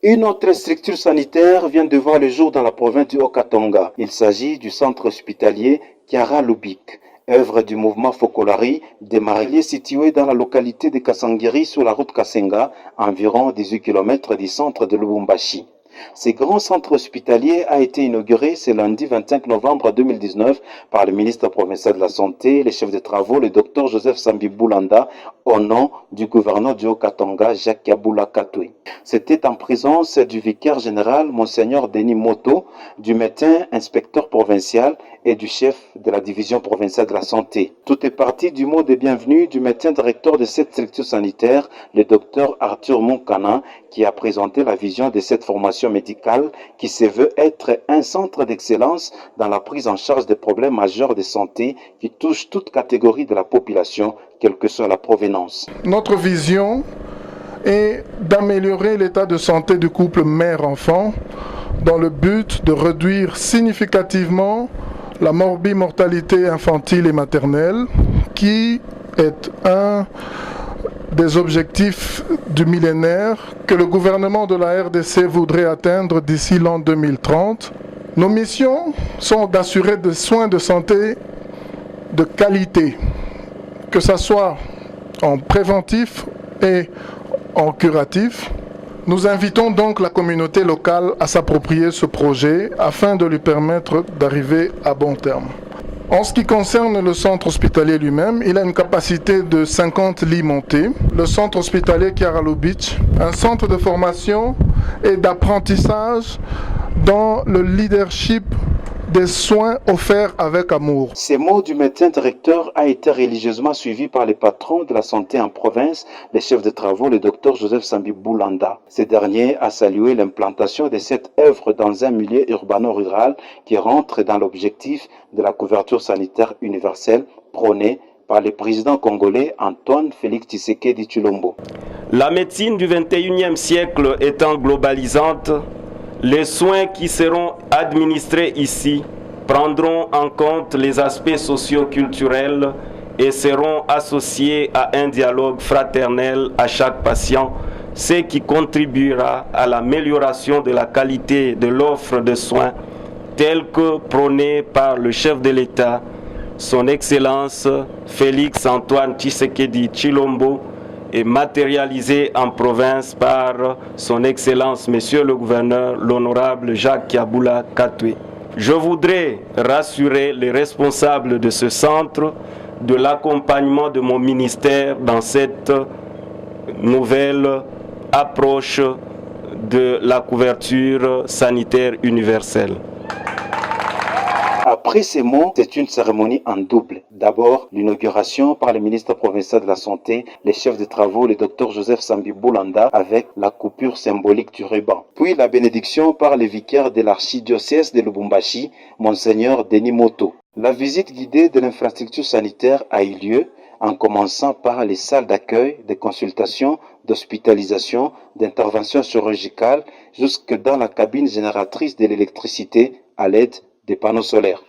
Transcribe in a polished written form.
Une autre structure sanitaire vient de voir le jour dans la province du Haut-Katanga. Il s'agit du centre hospitalier Kiara Lubik, œuvre du mouvement Fokolari, démarré situé dans la localité de Kasangiri sur la route Kasenga, environ 18 km du centre de Lubumbashi. Ce grand centre hospitalier a été inauguré ce lundi 25 novembre 2019 par le ministre provincial de la Santé, le chef de travaux, le docteur Joseph Sambi Boulanda, au nom du gouverneur du Haut-Katanga, Jacques Kabula Katwe. C'était en présence du vicaire général, Monseigneur Denis Moto, du médecin inspecteur provincial et du chef de la division provinciale de la santé. Tout est parti du mot de bienvenue du médecin directeur de cette structure sanitaire, le docteur Arthur Moukana, qui a présenté la vision de cette formation médicale qui se veut être un centre d'excellence dans la prise en charge des problèmes majeurs de santé qui touchent toute catégorie de la population, quelle que soit la provenance. Notre vision est d'améliorer l'état de santé du couple mère-enfant dans le but de réduire significativement la morbimortalité infantile et maternelle qui est un des objectifs du millénaire que le gouvernement de la RDC voudrait atteindre d'ici l'an 2030. Nos missions sont d'assurer des soins de santé de qualité, que ce soit en préventif et en curatif. Nous invitons donc la communauté locale à s'approprier ce projet afin de lui permettre d'arriver à bon terme. En ce qui concerne le centre hospitalier lui-même, il a une capacité de 50 lits montés. Le centre hospitalier Kiara Lubik, un centre de formation et d'apprentissage dans le leadership des soins offerts avec amour. Ces mots du médecin directeur a été religieusement suivi par les patrons de la santé en province, les chefs de travaux, le docteur Joseph Sambi Boulanda. Ce dernier a salué l'implantation de cette œuvre dans un milieu urbano-rural qui rentre dans l'objectif de la couverture sanitaire universelle prônée par le président congolais Antoine Félix Tshisekedi Tshilombo. La médecine du 21e siècle étant globalisante, les soins qui seront administrés ici prendront en compte les aspects socio-culturels et seront associés à un dialogue fraternel à chaque patient, ce qui contribuera à l'amélioration de la qualité de l'offre de soins telle que prônée par le chef de l'État, son Excellence Félix Antoine Tshisekedi Tshilombo, est matérialisé en province par son Excellence Monsieur le Gouverneur, l'Honorable Jacques Kabula Katwe. Je voudrais rassurer les responsables de ce centre de l'accompagnement de mon ministère dans cette nouvelle approche de la couverture sanitaire universelle. Après ces mots, c'est une cérémonie en double. D'abord, l'inauguration par le ministre provincial de la Santé, les chefs de travaux, le docteur Joseph Sambi Boulanda, avec la coupure symbolique du ruban. Puis la bénédiction par le vicaire de l'archidiocèse de Lubumbashi, Monseigneur Denis Moto. La visite guidée de l'infrastructure sanitaire a eu lieu en commençant par les salles d'accueil, de consultation, d'hospitalisation, d'intervention chirurgicale, jusque dans la cabine génératrice de l'électricité à l'aide des panneaux solaires.